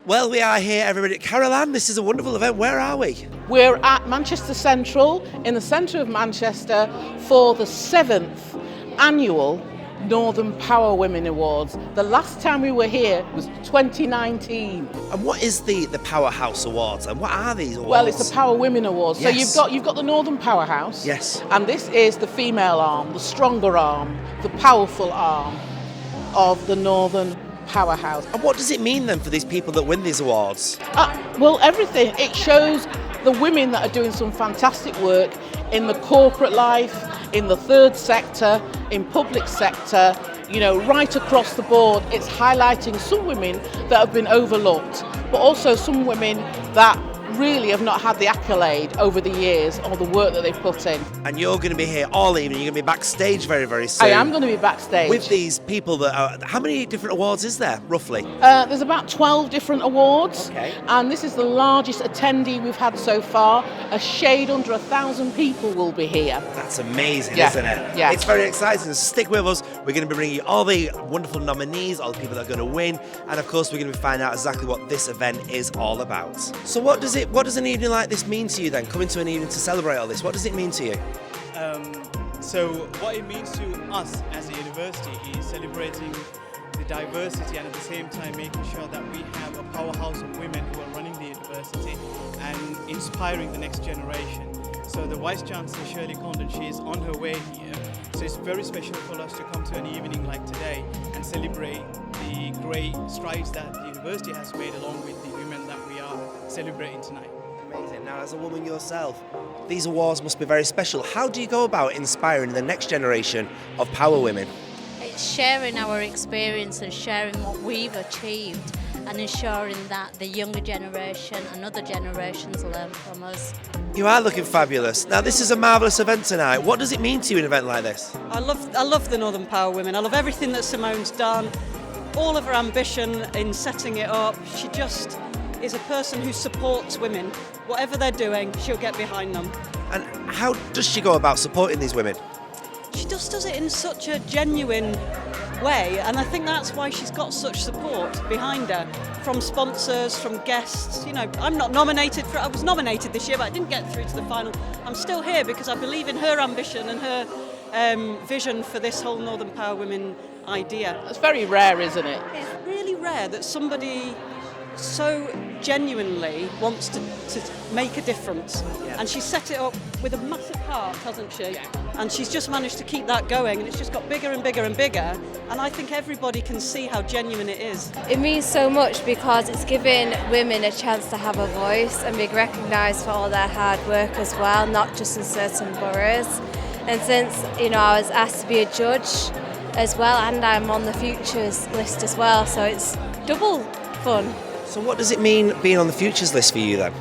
Well, we are here, everybody. Carol Ann, this is a wonderful event. Where are we? We're at Manchester Central, in the centre of Manchester, for the 7th annual Northern Power Women Awards. The last time we were here was 2019. And what is the Powerhouse Awards, and what are these awards? Well, it's the Power Women Awards. Yes. So you've got the Northern Powerhouse. Yes. And this is the female arm, the stronger arm, the powerful arm of the Northern Powerhouse. And what does it mean then for these people that win these awards? Well, everything. It shows the women that are doing some fantastic work in the corporate life, in the third sector, in public sector, right across the board. It's highlighting some women that have been overlooked, but also some women that really have not had the accolade over the years or the work that they've put in. And you're going to be here all evening. You're going to be backstage very, very soon. I am going to be backstage. With these people that are... How many different awards is there, roughly? There's about 12 different awards. Okay. And this is the largest attendee we've had so far. A shade under 1,000 people will be here. That's amazing, Yeah. isn't it? Yeah. It's very exciting. So stick with us. We're going to be bringing you all the wonderful nominees, all the people that are going to win. And of course, we're going to be finding out exactly what this event is all about. So what does an evening like this mean to you then? Coming to an evening to celebrate all this, what does it mean to you? So what it means to us as a university is celebrating the diversity and at the same time making sure that we have a powerhouse of women who are running the university and inspiring the next generation. So the Vice Chancellor, Shirley Condon, she is on her way here. So it's very special for us to come to an evening like today and celebrate the great strides that the university has made along with the women that we are celebrating tonight. Amazing. Now, as a woman yourself, these awards must be very special. How do you go about inspiring the next generation of power women? It's sharing our experience and sharing what we've achieved and ensuring that the younger generation and other generations learn from us. You are looking fabulous. Now, this is a marvellous event tonight. What does it mean to you, an event like this? I love the Northern Power Women. I love everything that Simone's done, all of her ambition in setting it up. She just is a person who supports women. Whatever they're doing, she'll get behind them. And how does she go about supporting these women? She just does it in such a genuine way, and I think that's why she's got such support behind her from sponsors, from guests. I'm not nominated I was nominated this year, but I didn't get through to the final. I'm still here because I believe in her ambition and her vision for this whole Northern Power Women idea. It's very rare, isn't it? It's really rare that somebody so genuinely wants to make a difference. Yeah. And she's set it up with a massive heart, hasn't she? Yeah. And she's just managed to keep that going, and it's just got bigger and bigger and bigger, and I think everybody can see how genuine it is. It means so much because it's giving women a chance to have a voice and be recognised for all their hard work as well, not just in certain boroughs. And since I was asked to be a judge as well, and I'm on the futures list as well, so it's double fun. So what does it mean being on the futures list for you then?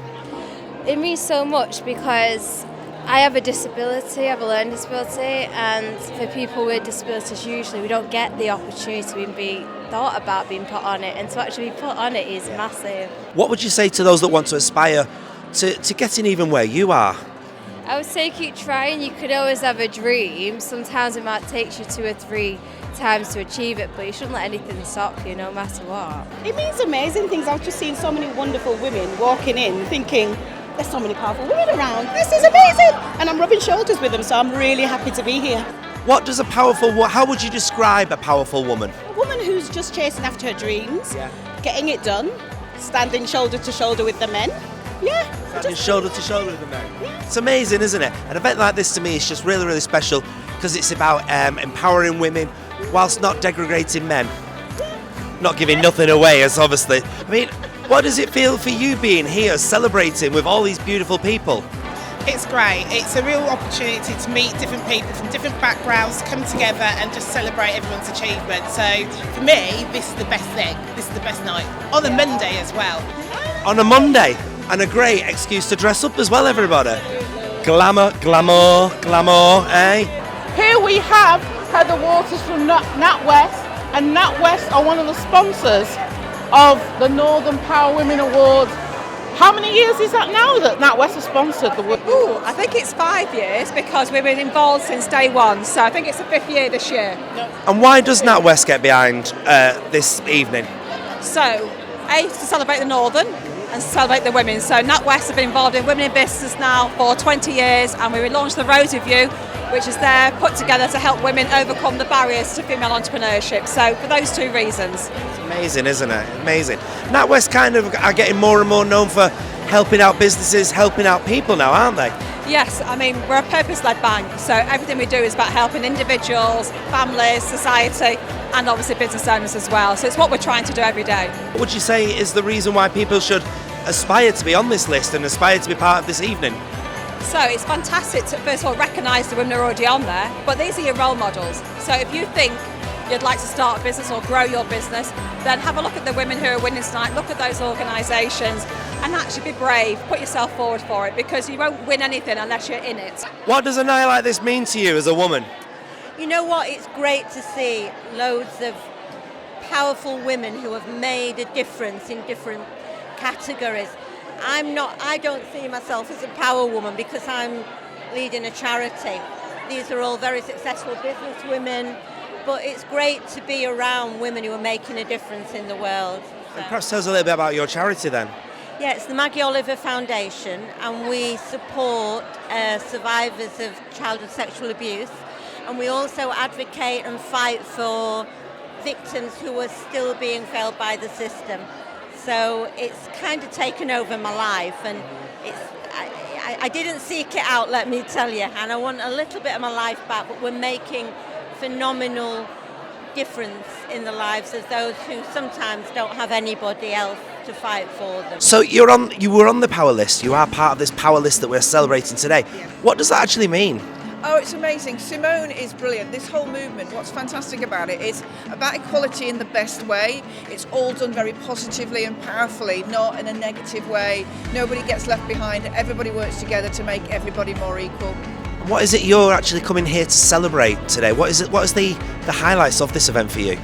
It means so much because I have a disability, I have a learning disability, and for people with disabilities usually we don't get the opportunity to be thought about being put on it, and to actually be put on it is massive. What would you say to those that want to aspire to getting even where you are? I would say keep trying. You could always have a dream. Sometimes it might take you 2 or 3 times to achieve it, but you shouldn't let anything stop you, no matter what. It means amazing things. I've just seen so many wonderful women walking in thinking, there's so many powerful women around, this is amazing! And I'm rubbing shoulders with them, so I'm really happy to be here. What does how would you describe a powerful woman? A woman who's just chasing after her dreams, getting it done, standing shoulder to shoulder with the men. Standing shoulder to shoulder with the men. Yeah. It's amazing, isn't it? An event like this to me is just really, really special because it's about empowering women whilst not degrading men. Not giving nothing away, as obviously. I mean, what does it feel for you being here, celebrating with all these beautiful people? It's great. It's a real opportunity to meet different people from different backgrounds, come together and just celebrate everyone's achievement. So for me, this is the best thing. This is the best night. On a Monday as well. On a Monday, and a great excuse to dress up as well, everybody. Glamour, glamour, glamour, eh? Here we have Heather Waters from NatWest, and NatWest are one of the sponsors of the Northern Power Women Awards How many years is that now that NatWest has sponsored the Women's Ooh, I think it's 5 years because we've been involved since day one. So I think it's the 5th year this year. And why does NatWest get behind this evening? So, A, to celebrate the Northern and to celebrate the women. So NatWest have been involved in women in business now for 20 years, and we relaunched the Rose Review, which is there put together to help women overcome the barriers to female entrepreneurship. So for those 2 reasons. It's amazing, isn't it? Amazing. NatWest kind of are getting more and more known for helping out businesses, helping out people now, aren't they? Yes, I mean, we're a purpose-led bank, so everything we do is about helping individuals, families, society, and obviously business owners as well. So it's what we're trying to do every day. What would you say is the reason why people should aspire to be on this list and aspire to be part of this evening? So it's fantastic to, first of all, recognise the women who are already on there, but these are your role models. So if you think you'd like to start a business or grow your business, then have a look at the women who are winning tonight, look at those organisations, and actually be brave, put yourself forward for it, because you won't win anything unless you're in it. What does a night like this mean to you as a woman? You know what, it's great to see loads of powerful women who have made a difference in different categories. I don't see myself as a power woman because I'm leading a charity. These are all very successful business women, but it's great to be around women who are making a difference in the world. So. Perhaps tell us a little bit about your charity then. Yeah, it's the Maggie Foundation, and we support survivors of childhood sexual abuse, and we also advocate and fight for victims who are still being failed by the system. So it's kind of taken over my life, and I didn't seek it out, let me tell you, and I want a little bit of my life back, but we're making phenomenal difference in the lives of those who sometimes don't have anybody else to fight for them. So you were on the power list. You are part of this power list that we're celebrating today. What does that actually mean? Oh, it's amazing. Simone is brilliant. This whole movement, what's fantastic about it is about equality in the best way. It's all done very positively and powerfully, not in a negative way. Nobody gets left behind. Everybody works together to make everybody more equal. What is it you're actually coming here to celebrate today? What is the highlights of this event for you?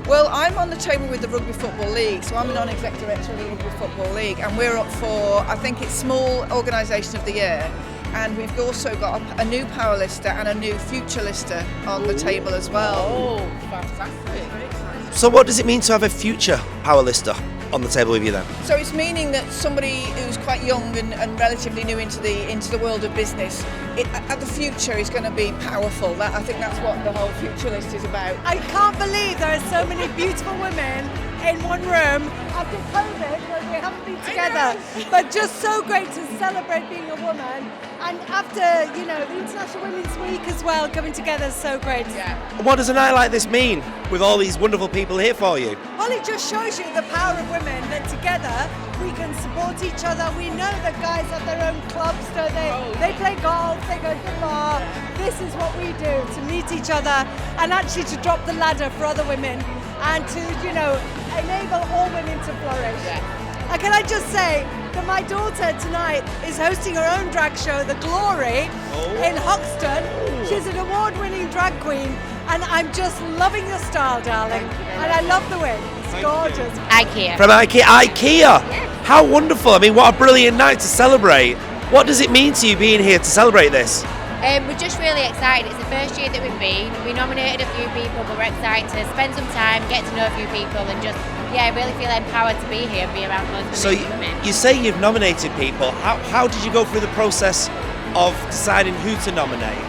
Well, I'm on the table with the Rugby Football League, so I'm a non-exec director of the Rugby Football League, and we're up for, I think it's Small Organisation of the Year. And we've also got a new power lister and a new future lister on the table as well. Oh, fantastic. So what does it mean to have a future power lister on the table with you then? So it's meaning that somebody who's quite young and relatively new into the world of business, at the future is going to be powerful. I think that's what the whole future list is about. I can't believe there are so many beautiful women in one room after COVID when we haven't been together, but just so great to celebrate being a woman, and after the International Women's Week as well, coming together is so great. Yeah. What does a night like this mean with all these wonderful people here for you? Well, it just shows you the power of women, that together we can support each other. We know that guys have their own clubs, don't they? They play golf, they go to the bar. This is what we do, to meet each other and actually to drop the ladder for other women and to, enable all women to flourish. Yeah. And can I just say that my daughter tonight is hosting her own drag show, The Glory, in Hoxton. She's an award-winning drag queen, and I'm just loving your style, darling. And I love the win. It's gorgeous. IKEA. From IKEA? Yes. How wonderful. I mean, what a brilliant night to celebrate. What does it mean to you being here to celebrate this? We're just really excited. It's the first year that we've been. We nominated a few people, but we're excited to spend some time, get to know a few people, and just, really feel empowered to be here and be around loads of women. You say you've nominated people. How did you go through the process of deciding who to nominate?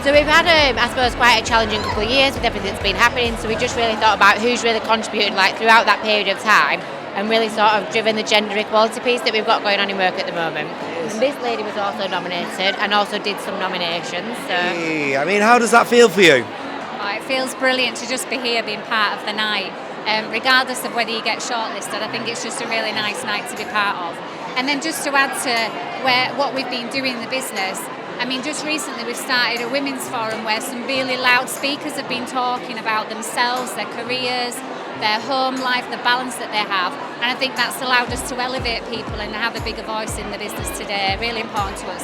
So we've had, I suppose, quite a challenging couple of years with everything that's been happening, so we just really thought about who's really contributed throughout that period of time, and really sort of driven the gender equality piece that we've got going on in work at the moment. And this lady was also nominated and also did some nominations. So. Hey, I mean, how does that feel for you? Oh, it feels brilliant to just be here being part of the night. Regardless of whether you get shortlisted, I think it's just a really nice night to be part of. And then just to add to what we've been doing in the business, I mean, just recently we've started a women's forum where some really loud speakers have been talking about themselves, their careers, their home life, the balance that they have, and I think that's allowed us to elevate people and have a bigger voice in the business today. Really important to us.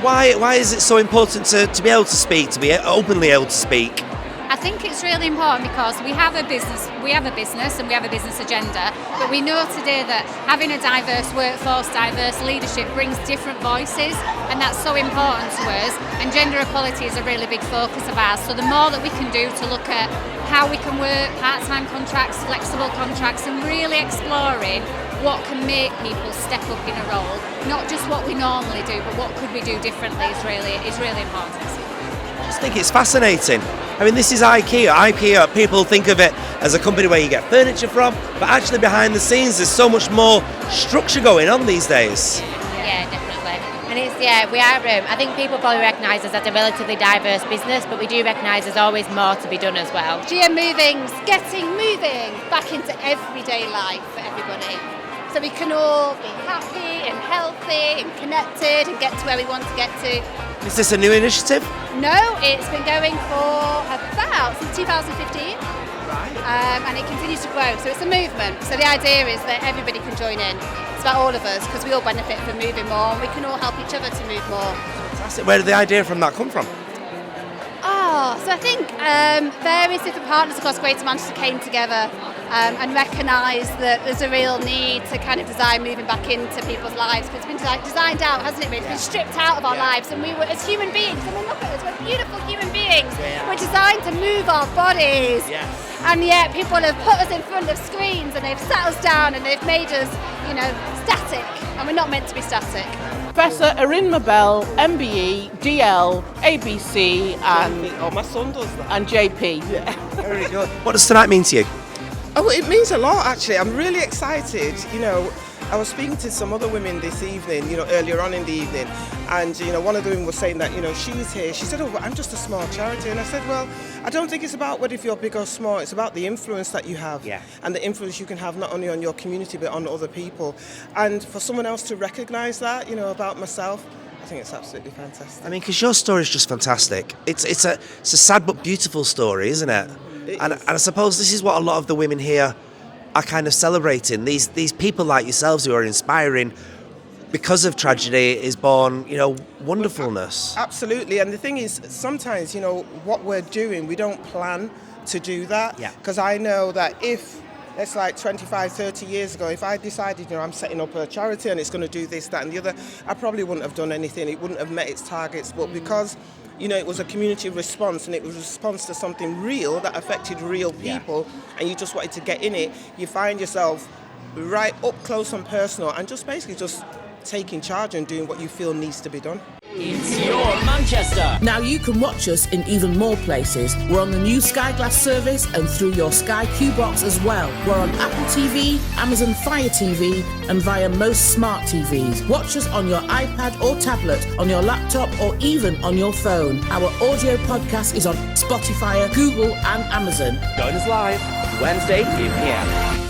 Why is it so important to be able to speak, to be openly able to speak? I think it's really important because we have a business and we have a business agenda, but we know today that having a diverse workforce, diverse leadership brings different voices, and that's so important to us, and gender equality is a really big focus of ours. So the more that we can do to look at how we can work part-time contracts, flexible contracts, and really exploring what can make people step up in a role, not just what we normally do, but what could we do differently is really important. I just think it's fascinating. I mean, this is IKEA. IKEA, people think of it as a company where you get furniture from, but actually behind the scenes there's so much more structure going on these days. Yeah, definitely. And we are, I think people probably recognise us as a relatively diverse business, but we do recognise there's always more to be done as well. GM Moving's getting moving back into everyday life for everybody. So we can all be happy and healthy and connected and get to where we want to get to. Is this a new initiative? No, it's been going for since 2015. And it continues to grow, so it's a movement. So the idea is that everybody can join in. It's about all of us, because we all benefit from moving more, and we can all help each other to move more. Fantastic. Where did the idea from that come from? So I think various different partners across Greater Manchester came together and recognised that there's a real need to kind of design moving back into people's lives, because it's been designed out, hasn't it? It's been stripped out of our lives, and we were, as human beings, I mean, look at us, we're beautiful human beings. We're designed to move our bodies. And yet people have put us in front of screens and they've sat us down and they've made us, static. And we're not meant to be static. Professor Erin Mabel, MBE, DL, ABC, my son does that. And JP. Very good. What does tonight mean to you? Oh, it means a lot, actually. I'm really excited. I was speaking to some other women this evening, earlier on in the evening, and, one of them was saying that, she's here. She said, oh, I'm just a small charity. And I said, well, I don't think it's about whether if you're big or small. It's about the influence that you have and the influence you can have not only on your community but on other people. And for someone else to recognise that, about myself, I think it's absolutely fantastic. I mean, because your story is just fantastic. It's a sad but beautiful story, isn't it? And I suppose this is what a lot of the women here are kind of celebrating. These people like yourselves who are inspiring because of tragedy is born, wonderfulness. Absolutely. And the thing is, sometimes, what we're doing, we don't plan to do that. Because I know that if, it's like 25, 30 years ago, if I decided, I'm setting up a charity and it's going to do this, that and the other, I probably wouldn't have done anything. It wouldn't have met its targets. But because it was a community response, and it was a response to something real that affected real people, and you just wanted to get in it, you find yourself right up close and personal, and just basically just taking charge and doing what you feel needs to be done. It's your Manchester. Now you can watch us in even more places. We're on the new Sky Glass service and through your Sky Q box as well. We're on Apple TV, Amazon Fire TV, and via most smart TVs. Watch us on your iPad or tablet, on your laptop, or even on your phone. Our audio podcast is on Spotify, Google, and Amazon. Join us live Wednesday 2 p.m.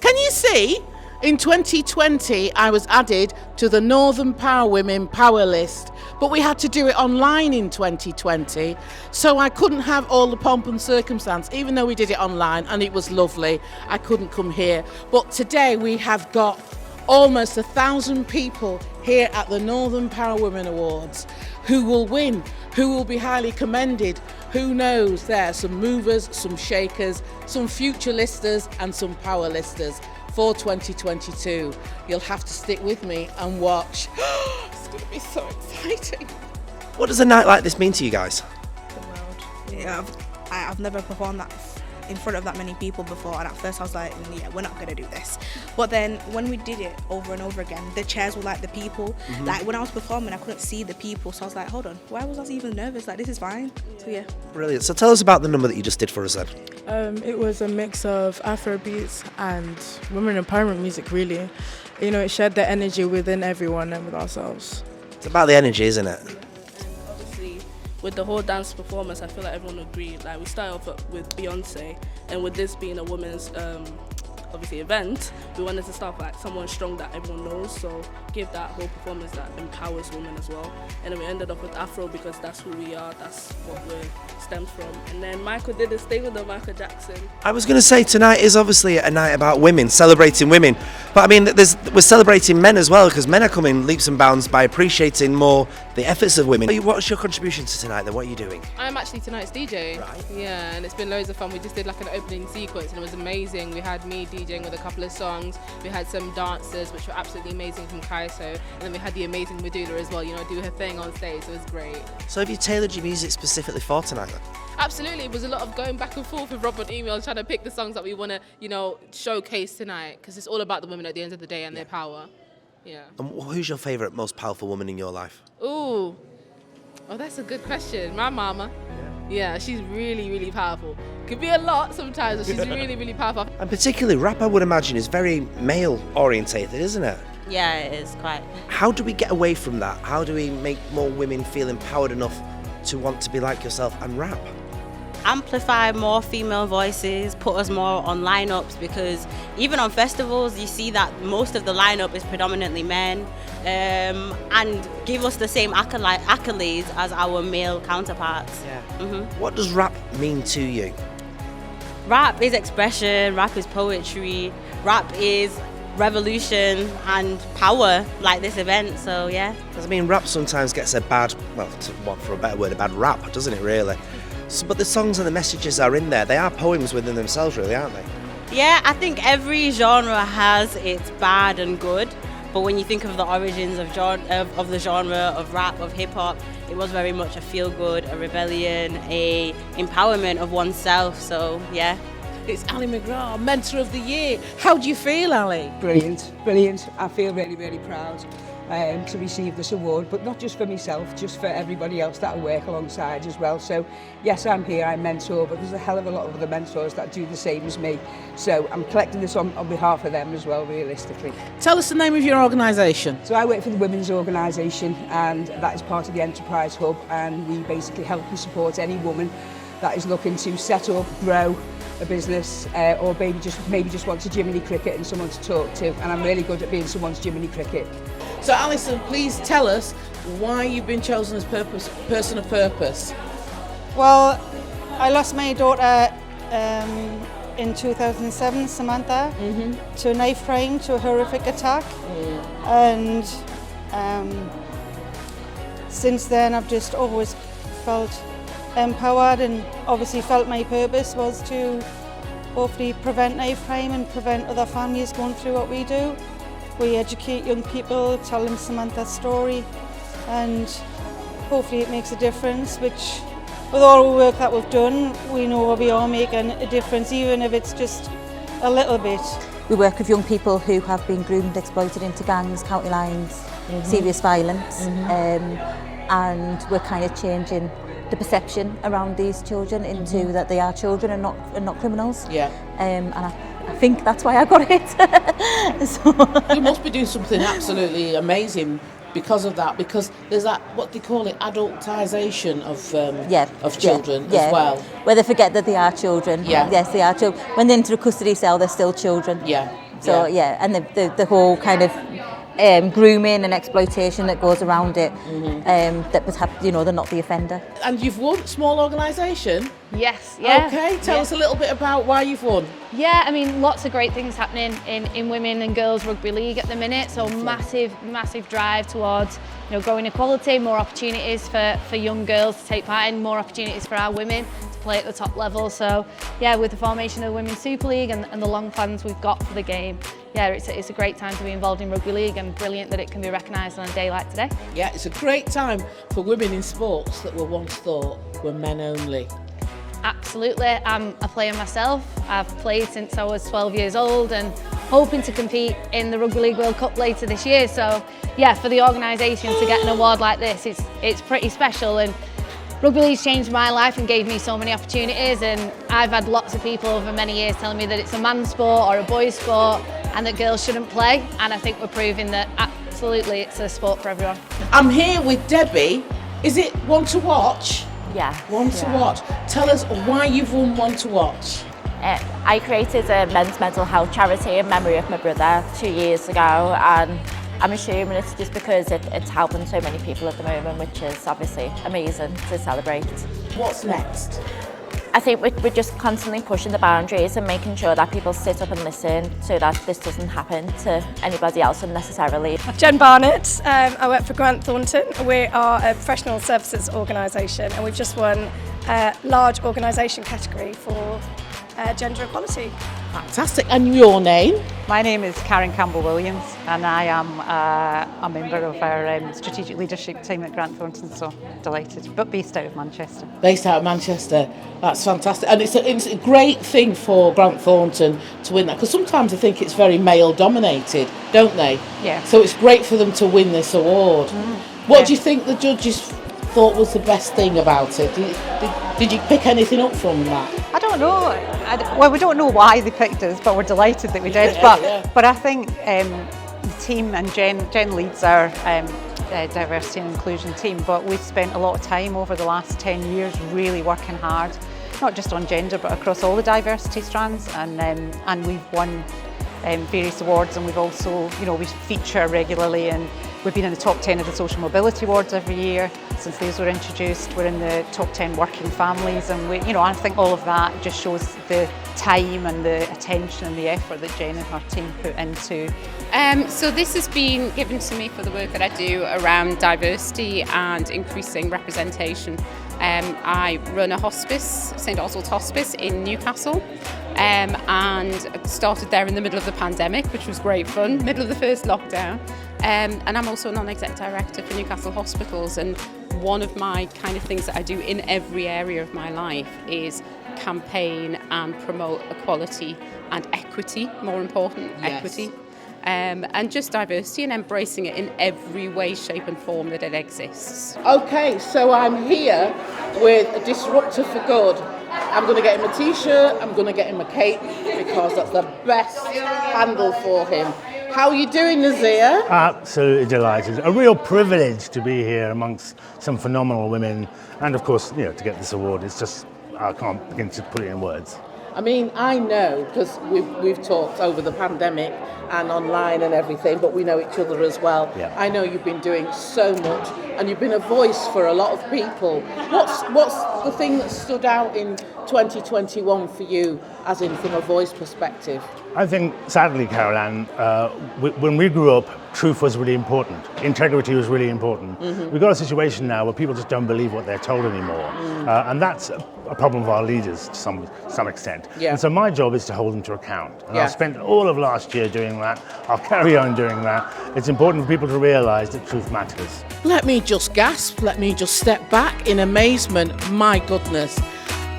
Can you see? In 2020, I was added to the Northern Power Women Power List, but we had to do it online in 2020, so I couldn't have all the pomp and circumstance, even though we did it online and it was lovely. I couldn't come here. But today we have got almost 1,000 people here at the Northern Power Women Awards who will win, who will be highly commended. Who knows? There are some movers, some shakers, some future listers and some power listers. For 2022. You'll have to stick with me and watch. It's going to be so exciting. What does a night like this mean to you guys? Yeah, I've never performed that in front of that many people before, and at first I was like, yeah, we're not going to do this. But then when we did it over and over again, the chairs were like the people. Like when I was performing, I couldn't see the people, so I was like, hold on, why was I even nervous? Like, this is fine. So yeah. Brilliant. So tell us about the number that you just did for us then. It was a mix of Afro beats and women empowerment music, really. It shared the energy within everyone and with ourselves. It's about the energy, isn't it? Obviously, with the whole dance performance, I feel like everyone agreed. Like, we started off with Beyonce, and with this being a women's obviously event, we wanted to start like someone strong that everyone knows, so give that whole performance that empowers women as well. And then we ended up with Afro because that's who we are, that's what we're stemmed from. And then Michael did this thing with the Michael Jackson. I was going to say, tonight is obviously a night about women, celebrating women. But I mean, we're celebrating men as well, because men are coming leaps and bounds by appreciating more the efforts of women. What's your contribution to tonight then? What are you doing? I'm actually tonight's DJ. Right. Yeah, and it's been loads of fun. We just did like an opening sequence and it was amazing. We had me DJing with a couple of songs. We had some dancers, which were absolutely amazing from Kaiso. And then we had the amazing Medulla as well, you know, do her thing on stage. So it was great. So have you tailored your music specifically for tonight then? Absolutely, it was a lot of going back and forth with Rob on email, trying to pick the songs that we want to, you know, showcase tonight, because it's all about the women at the end of the day and their power. Yeah. And who's your favourite, most powerful woman in your life? Ooh, oh, that's a good question. My mama. Yeah, she's really, really powerful. Could be a lot sometimes, but she's really, really powerful. And particularly rap, I would imagine, is very male orientated, isn't it? Yeah, it is quite. How do we get away from that? How do we make more women feel empowered enough to want to be like yourself and rap? Amplify more female voices, put us more on lineups, because even on festivals you see that most of the lineup is predominantly men, and give us the same accolades as our male counterparts. Yeah. What does rap mean to you? Rap is expression, rap is poetry, rap is revolution and power, like this event, so yeah. Because I mean, rap sometimes gets a bad, well, for a better word, a bad rap, doesn't it really? So, but the songs and the messages are in there. They are poems within themselves, really, aren't they? Yeah, I think every genre has its bad and good, but when you think of the origins of the genre of rap, of hip-hop, it was very much a feel-good, a rebellion, a empowerment of oneself, so yeah. It's Ali Mcgraw, Mentor of the Year. How do you feel, Ali? Brilliant, brilliant. I feel really, really proud to receive this award, but not just for myself, just for everybody else that I work alongside as well. So yes, I'm here, I mentor, but there's a hell of a lot of other mentors that do the same as me. So I'm collecting this on behalf of them as well, realistically. Tell us the name of your organisation. So I work for the Women's Organisation, and that is part of the Enterprise Hub, and we basically help and support any woman that is looking to set up, grow a business, or maybe just wants a Jiminy Cricket and someone to talk to, and I'm really good at being someone's Jiminy Cricket. So Alison, please tell us why you've been chosen as person of purpose. Well, I lost my daughter in 2007, Samantha, to a knife crime, to a horrific attack, and since then I've just always felt empowered, and obviously felt my purpose was to hopefully prevent knife crime and prevent other families going through what we do. We educate young people, tell them Samantha's story, and hopefully it makes a difference, which with all the work that we've done, we know we are making a difference, even if it's just a little bit. We work with young people who have been groomed, exploited into gangs, county lines, serious violence, and we're kind of changing the perception around these children into that they are children and not criminals. Yeah. And I think that's why I got it. So. You must be doing something absolutely amazing because of that, because there's that, what they call it, adultisation of children as well. Where they forget that they are children. Yeah. Yes, they are children. When they're into a custody cell, they're still children. Yeah. So and the whole kind of grooming and exploitation that goes around it, that was they're not the offender. And you've won small organisation? Yes, yeah. Okay, tell us a little bit about why you've won. Yeah, I mean, lots of great things happening in women and girls rugby league at the minute. So massive drive towards growing equality, more opportunities for young girls to take part in, more opportunities for our women to play at the top level. So yeah, with the formation of the Women's Super League and the long plans we've got for the game, yeah, it's a great time to be involved in rugby league, and brilliant that it can be recognised on a day like today. Yeah, it's a great time for women in sports that were once thought were men only. Absolutely, I'm a player myself. I've played since I was 12 years old and hoping to compete in the Rugby League World Cup later this year. So yeah, for the organisation to get an award like this, it's pretty special, and rugby league's changed my life and gave me so many opportunities, and I've had lots of people over many years telling me that it's a man's sport or a boy's sport and that girls shouldn't play, and I think we're proving that absolutely it's a sport for everyone. I'm here with Debbie. Is it One to Watch? Yeah. One to Watch. Tell us why you've won One to Watch. I created a men's mental health charity in memory of my brother 2 years ago, and I'm assuming it's just because it's helping so many people at the moment, which is obviously amazing to celebrate. What's next? I think we're just constantly pushing the boundaries and making sure that people sit up and listen so that this doesn't happen to anybody else unnecessarily. Jen Barnett, I work for Grant Thornton. We are a professional services organisation and we've just won a large organisation category for gender equality. Fantastic. And your name? My name is Karen Campbell-Williams and I am a member of our strategic leadership team at Grant Thornton, so delighted, but based out of Manchester. Based out of Manchester. That's fantastic. And it's a great thing for Grant Thornton to win that, because sometimes I think it's very male dominated, don't they? Yeah. So it's great for them to win this award. What do you think the judges thought was the best thing about it? Did you pick anything up from that? I don't know. Well, we don't know why they picked us, but we're delighted that we did. But I think the team, and Jen leads our diversity and inclusion team, but we've spent a lot of time over the last 10 years really working hard, not just on gender, but across all the diversity strands, and we've won various awards, and we've also, we feature regularly, and we've been in the top 10 of the Social Mobility Awards every year since these were introduced. We're in the top 10 working families, and I think all of that just shows the time and the attention and the effort that Jen and her team put into. So this has been given to me for the work that I do around diversity and increasing representation. I run a hospice, St Oswald's Hospice in Newcastle, and started there in the middle of the pandemic, which was great fun, middle of the first lockdown. And I'm also a non-exec director for Newcastle Hospitals, and one of my kind of things that I do in every area of my life is campaign and promote equality and equity, more important, equity. And just diversity and embracing it in every way, shape and form that it exists. Okay, so I'm here with a disruptor for good. I'm going to get him a t-shirt, I'm going to get him a cape, because that's the best handle for him. How are you doing, Nazir? Absolutely delighted. A real privilege to be here amongst some phenomenal women, and of course, to get this award. It's just, I can't begin to put it in words. I mean, I know, because we've talked over the pandemic and online and everything, but we know each other as well. Yeah. I know you've been doing so much, and you've been a voice for a lot of people. What's the thing that stood out in 2021 for you, as in from a voice perspective? I think, sadly, Carol Ann, when we grew up, truth was really important. Integrity was really important. Mm-hmm. We've got a situation now where people just don't believe what they're told anymore. And that's a problem of our leaders to some extent. Yeah. And so my job is to hold them to account. And Yeah. I've spent all of last year doing that. I'll carry on doing that. It's important for people to realise that truth matters. Let me just gasp, let me just step back in amazement. My goodness.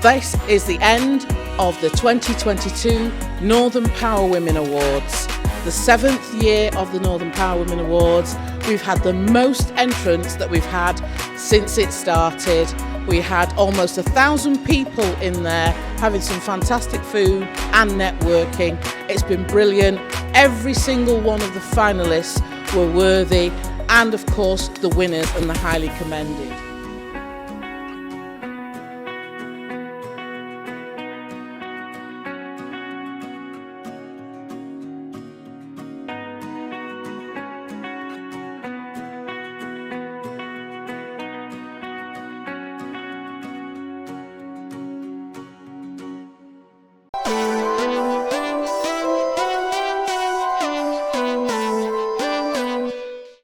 This is the end of the 2022 Northern Power Women Awards. The 7th year of the Northern Power Women Awards. We've had the most entrants that we've had since it started. We had almost 1,000 people in there having some fantastic food and networking. It's been brilliant. Every single one of the finalists were worthy, and of course the winners and the highly commended.